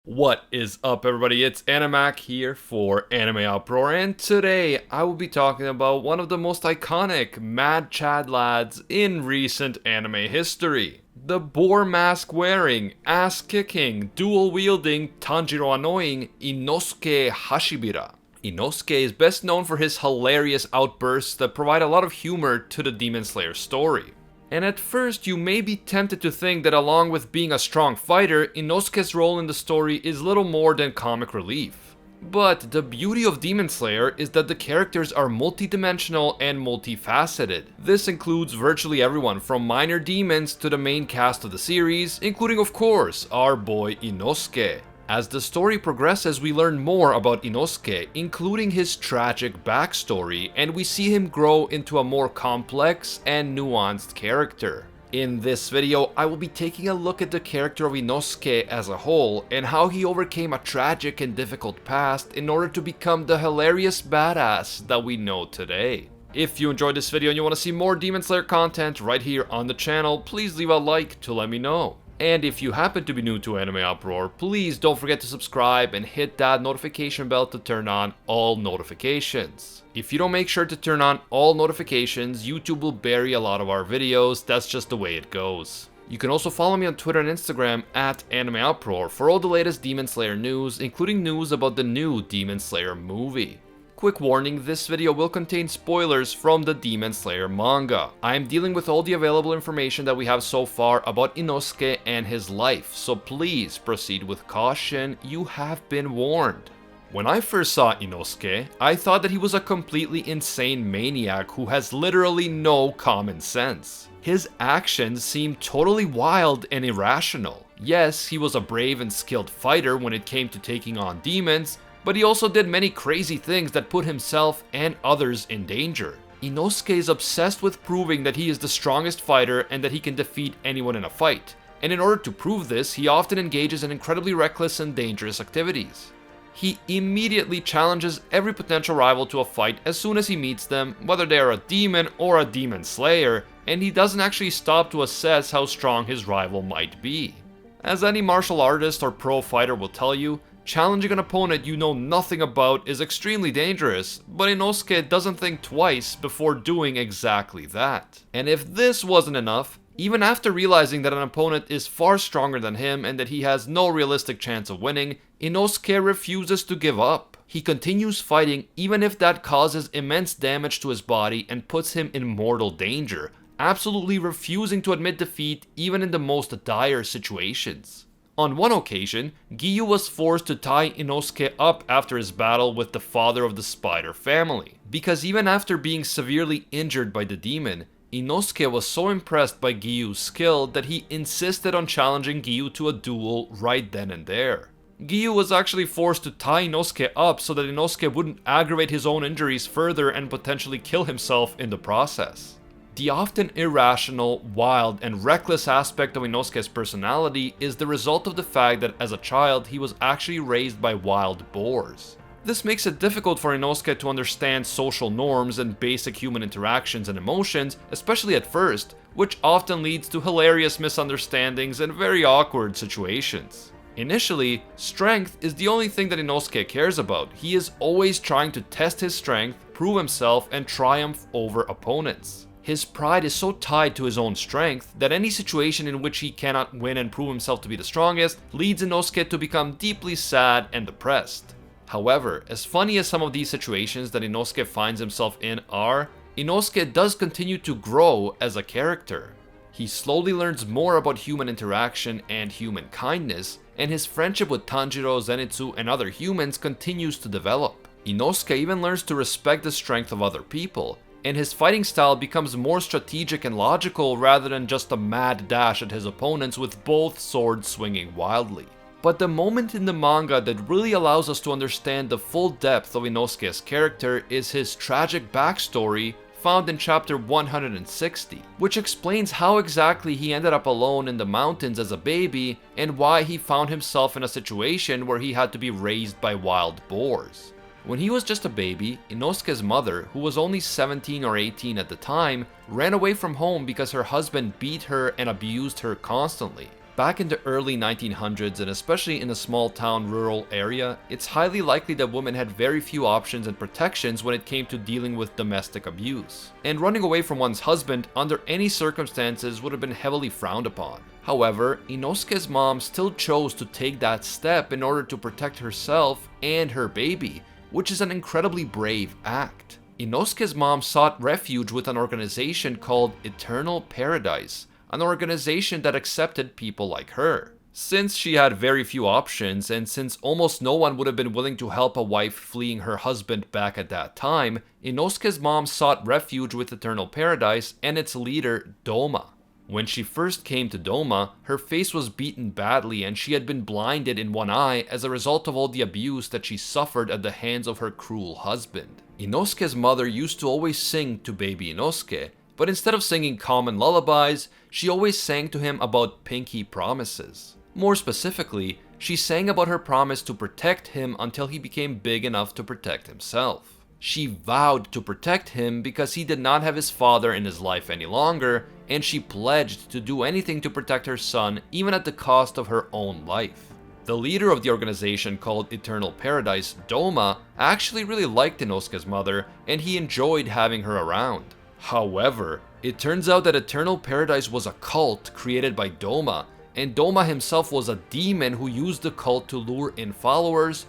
What is up, everybody? It's Animac here for AnimeUproar, and today I will be talking about one of the most iconic Mad Chad lads in recent anime history. The boar mask wearing, ass kicking, dual wielding, Tanjiro annoying Inosuke Hashibira. Inosuke is best known for his hilarious outbursts that provide a lot of humor to the Demon Slayer story. And at first, you may be tempted to think that along with being a strong fighter, Inosuke's role in the story is little more than comic relief. But the beauty of Demon Slayer is that the characters are multidimensional and multifaceted. This includes virtually everyone from minor demons to the main cast of the series, including of course, our boy Inosuke. As the story progresses, we learn more about Inosuke, including his tragic backstory, and we see him grow into a more complex and nuanced character. In this video, I will be taking a look at the character of Inosuke as a whole, and how he overcame a tragic and difficult past in order to become the hilarious badass that we know today. If you enjoyed this video and you want to see more Demon Slayer content right here on the channel, please leave a like to let me know. And if you happen to be new to AnimeUproar, please don't forget to subscribe and hit that notification bell to turn on all notifications. If you don't make sure to turn on all notifications, YouTube will bury a lot of our videos. That's just the way it goes. You can also follow me on Twitter and Instagram at AnimeUproar for all the latest Demon Slayer news, including news about the new Demon Slayer movie. Quick warning, this video will contain spoilers from the Demon Slayer manga. I am dealing with all the available information that we have so far about Inosuke and his life, so please proceed with caution, you have been warned. When I first saw Inosuke, I thought that he was a completely insane maniac who has literally no common sense. His actions seemed totally wild and irrational. Yes, he was a brave and skilled fighter when it came to taking on demons, but he also did many crazy things that put himself and others in danger. Inosuke is obsessed with proving that he is the strongest fighter and that he can defeat anyone in a fight. And in order to prove this, he often engages in incredibly reckless and dangerous activities. He immediately challenges every potential rival to a fight as soon as he meets them, whether they are a demon or a demon slayer, and he doesn't actually stop to assess how strong his rival might be. As any martial artist or pro fighter will tell you, challenging an opponent you know nothing about is extremely dangerous, but Inosuke doesn't think twice before doing exactly that. And if this wasn't enough, even after realizing that an opponent is far stronger than him and that he has no realistic chance of winning, Inosuke refuses to give up. He continues fighting even if that causes immense damage to his body and puts him in mortal danger, absolutely refusing to admit defeat even in the most dire situations. On one occasion, Giyu was forced to tie Inosuke up after his battle with the father of the spider family, because even after being severely injured by the demon, Inosuke was so impressed by Giyu's skill that he insisted on challenging Giyu to a duel right then and there. Giyu was actually forced to tie Inosuke up so that Inosuke wouldn't aggravate his own injuries further and potentially kill himself in the process. The often irrational, wild, and reckless aspect of Inosuke's personality is the result of the fact that as a child he was actually raised by wild boars. This makes it difficult for Inosuke to understand social norms and basic human interactions and emotions, especially at first, which often leads to hilarious misunderstandings and very awkward situations. Initially, strength is the only thing that Inosuke cares about. He is always trying to test his strength, prove himself, and triumph over opponents. His pride is so tied to his own strength that any situation in which he cannot win and prove himself to be the strongest leads Inosuke to become deeply sad and depressed. However, as funny as some of these situations that Inosuke finds himself in are, Inosuke does continue to grow as a character. He slowly learns more about human interaction and human kindness, and his friendship with Tanjiro, Zenitsu, and other humans continues to develop. Inosuke even learns to respect the strength of other people, and his fighting style becomes more strategic and logical rather than just a mad dash at his opponents with both swords swinging wildly. But the moment in the manga that really allows us to understand the full depth of Inosuke's character is his tragic backstory found in chapter 160, which explains how exactly he ended up alone in the mountains as a baby and why he found himself in a situation where he had to be raised by wild boars. When he was just a baby, Inosuke's mother, who was only 17 or 18 at the time, ran away from home because her husband beat her and abused her constantly. Back in the early 1900s, and especially in a small town rural area, it's highly likely that women had very few options and protections when it came to dealing with domestic abuse. And running away from one's husband under any circumstances would have been heavily frowned upon. However, Inosuke's mom still chose to take that step in order to protect herself and her baby, which is an incredibly brave act. Inosuke's mom sought refuge with an organization called Eternal Paradise, an organization that accepted people like her. Since she had very few options, and since almost no one would have been willing to help a wife fleeing her husband back at that time, Inosuke's mom sought refuge with Eternal Paradise and its leader, Doma. When she first came to Doma, her face was beaten badly and she had been blinded in one eye as a result of all the abuse that she suffered at the hands of her cruel husband. Inosuke's mother used to always sing to baby Inosuke, but instead of singing common lullabies, she always sang to him about pinky promises. More specifically, she sang about her promise to protect him until he became big enough to protect himself. She vowed to protect him because he did not have his father in his life any longer, and she pledged to do anything to protect her son, even at the cost of her own life. The leader of the organization called Eternal Paradise, Doma, actually really liked Inosuke's mother, and he enjoyed having her around. However, it turns out that Eternal Paradise was a cult created by Doma, and Doma himself was a demon who used the cult to lure in followers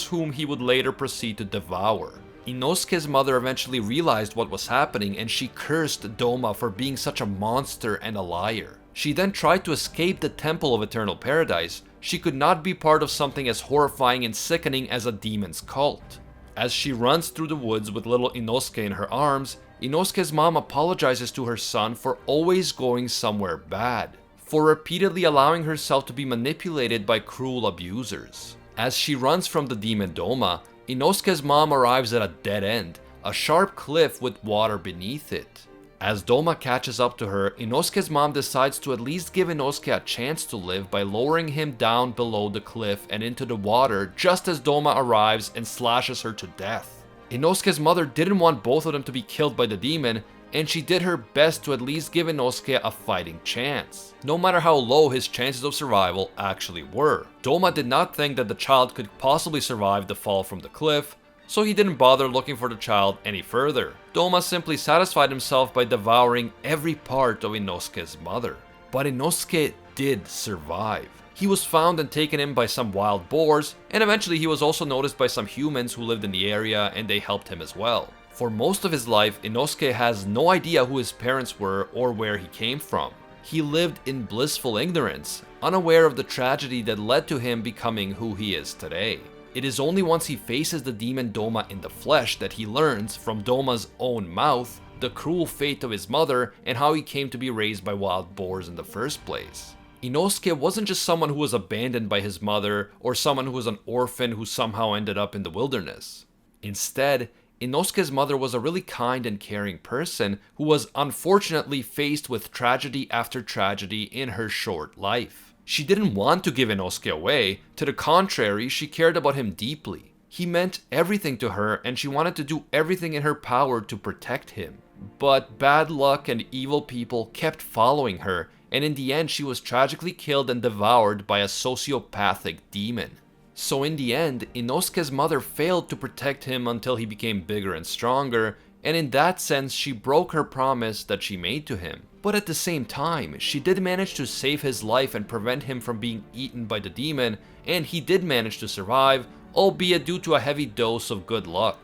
whom he would later proceed to devour. Inosuke's mother eventually realized what was happening and she cursed Doma for being such a monster and a liar. She then tried to escape the Temple of Eternal Paradise. She could not be part of something as horrifying and sickening as a demon's cult. As she runs through the woods with little Inosuke in her arms, Inosuke's mom apologizes to her son for always going somewhere bad, for repeatedly allowing herself to be manipulated by cruel abusers. As she runs from the demon Doma, Inosuke's mom arrives at a dead end, a sharp cliff with water beneath it. As Doma catches up to her, Inosuke's mom decides to at least give Inosuke a chance to live by lowering him down below the cliff and into the water just as Doma arrives and slashes her to death. Inosuke's mother didn't want both of them to be killed by the demon, and she did her best to at least give Inosuke a fighting chance, no matter how low his chances of survival actually were. Doma did not think that the child could possibly survive the fall from the cliff, so he didn't bother looking for the child any further. Doma simply satisfied himself by devouring every part of Inosuke's mother. But Inosuke did survive. He was found and taken in by some wild boars, and eventually he was also noticed by some humans who lived in the area and they helped him as well. For most of his life, Inosuke has no idea who his parents were or where he came from. He lived in blissful ignorance, unaware of the tragedy that led to him becoming who he is today. It is only once he faces the demon Doma in the flesh that he learns, from Doma's own mouth, the cruel fate of his mother and how he came to be raised by wild boars in the first place. Inosuke wasn't just someone who was abandoned by his mother or someone who was an orphan who somehow ended up in the wilderness. Instead, Inosuke's mother was a really kind and caring person who was unfortunately faced with tragedy after tragedy in her short life. She didn't want to give Inosuke away. To the contrary, she cared about him deeply. He meant everything to her and she wanted to do everything in her power to protect him. But bad luck and evil people kept following her, and in the end she was tragically killed and devoured by a sociopathic demon. So in the end, Inosuke's mother failed to protect him until he became bigger and stronger, and in that sense she broke her promise that she made to him. But at the same time, she did manage to save his life and prevent him from being eaten by the demon, and he did manage to survive, albeit due to a heavy dose of good luck.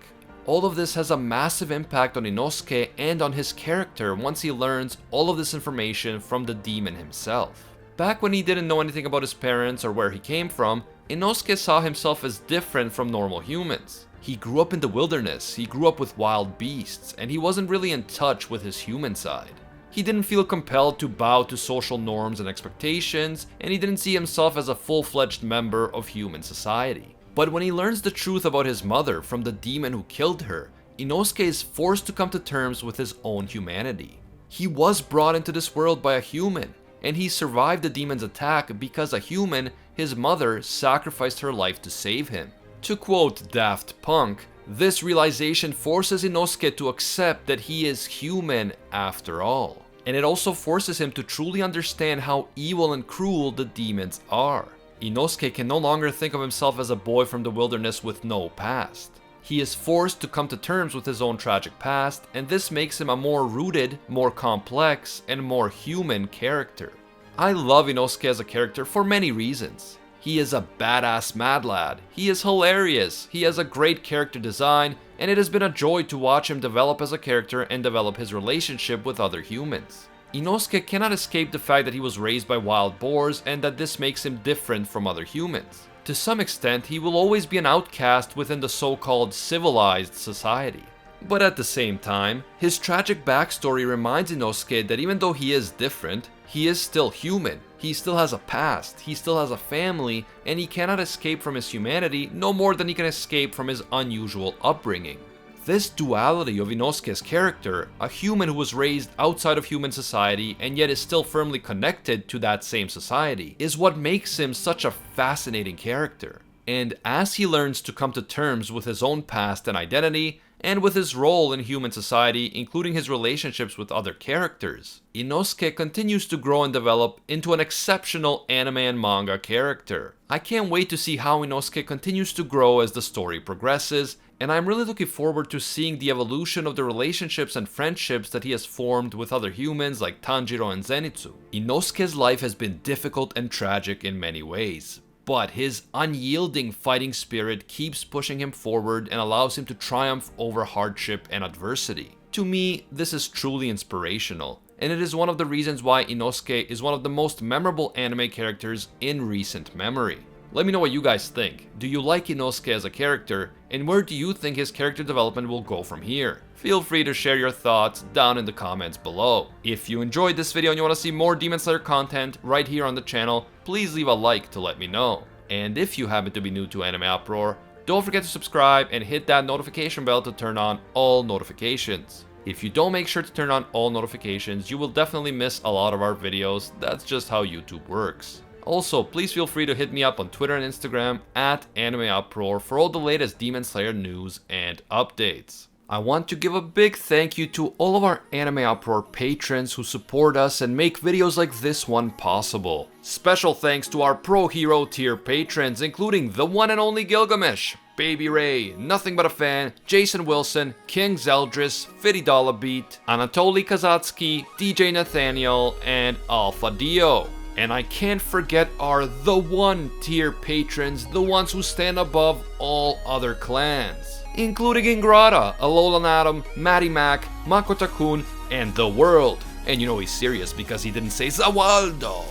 All of this has a massive impact on Inosuke and on his character once he learns all of this information from the demon himself. Back when he didn't know anything about his parents or where he came from, Inosuke saw himself as different from normal humans. He grew up in the wilderness, he grew up with wild beasts, and he wasn't really in touch with his human side. He didn't feel compelled to bow to social norms and expectations, and he didn't see himself as a full-fledged member of human society. But when he learns the truth about his mother from the demon who killed her, Inosuke is forced to come to terms with his own humanity. He was brought into this world by a human, and he survived the demon's attack because a human, his mother, sacrificed her life to save him. To quote Daft Punk, this realization forces Inosuke to accept that he is human after all. and it also forces him to truly understand how evil and cruel the demons are. Inosuke can no longer think of himself as a boy from the wilderness with no past. He is forced to come to terms with his own tragic past, and this makes him a more rooted, more complex, and more human character. I love Inosuke as a character for many reasons. He is a badass mad lad, he is hilarious, he has a great character design, and it has been a joy to watch him develop as a character and develop his relationship with other humans. Inosuke cannot escape the fact that he was raised by wild boars and that this makes him different from other humans. To some extent, he will always be an outcast within the so-called civilized society. But at the same time, his tragic backstory reminds Inosuke that even though he is different, he is still human. He still has a past, he still has a family, and he cannot escape from his humanity no more than he can escape from his unusual upbringing. This duality of Inosuke's character, a human who was raised outside of human society and yet is still firmly connected to that same society, is what makes him such a fascinating character. And as he learns to come to terms with his own past and identity, and with his role in human society, including his relationships with other characters, Inosuke continues to grow and develop into an exceptional anime and manga character. I can't wait to see how Inosuke continues to grow as the story progresses, and I'm really looking forward to seeing the evolution of the relationships and friendships that he has formed with other humans like Tanjiro and Zenitsu. Inosuke's life has been difficult and tragic in many ways, but his unyielding fighting spirit keeps pushing him forward and allows him to triumph over hardship and adversity. To me, this is truly inspirational, and it is one of the reasons why Inosuke is one of the most memorable anime characters in recent memory. Let me know what you guys think. Do you like Inosuke as a character, and where do you think his character development will go from here? Feel free to share your thoughts down in the comments below. If you enjoyed this video and you want to see more Demon Slayer content right here on the channel, please leave a like to let me know. And if you happen to be new to AnimeUproar, don't forget to subscribe and hit that notification bell to turn on all notifications. If you don't make sure to turn on all notifications, you will definitely miss a lot of our videos. That's just how YouTube works. Also, please feel free to hit me up on Twitter and Instagram at AnimeUproar for all the latest Demon Slayer news and updates. I want to give a big thank you to all of our AnimeUproar patrons who support us and make videos like this one possible. Special thanks to our Pro Hero tier patrons, including the one and only Gilgamesh, Baby Ray, Nothing But a Fan, Jason Wilson, King Zeldris, $50 Beat, Anatoly Kazatsky, DJ Nathaniel, and Alpha Dio. And I can't forget our The One tier patrons, the ones who stand above all other clans, including Ingrata, Alolan Adam, Matty Mac, Makotakun, and The World. And you know he's serious because he didn't say Zawaldo.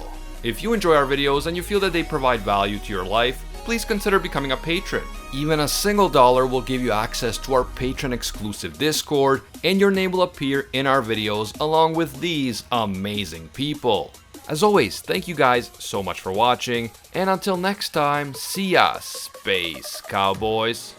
If you enjoy our videos and you feel that they provide value to your life, please consider becoming a patron. Even a single dollar will give you access to our patron exclusive Discord, and your name will appear in our videos along with these amazing people. As always, thank you guys so much for watching, and until next time, see ya, Space Cowboys.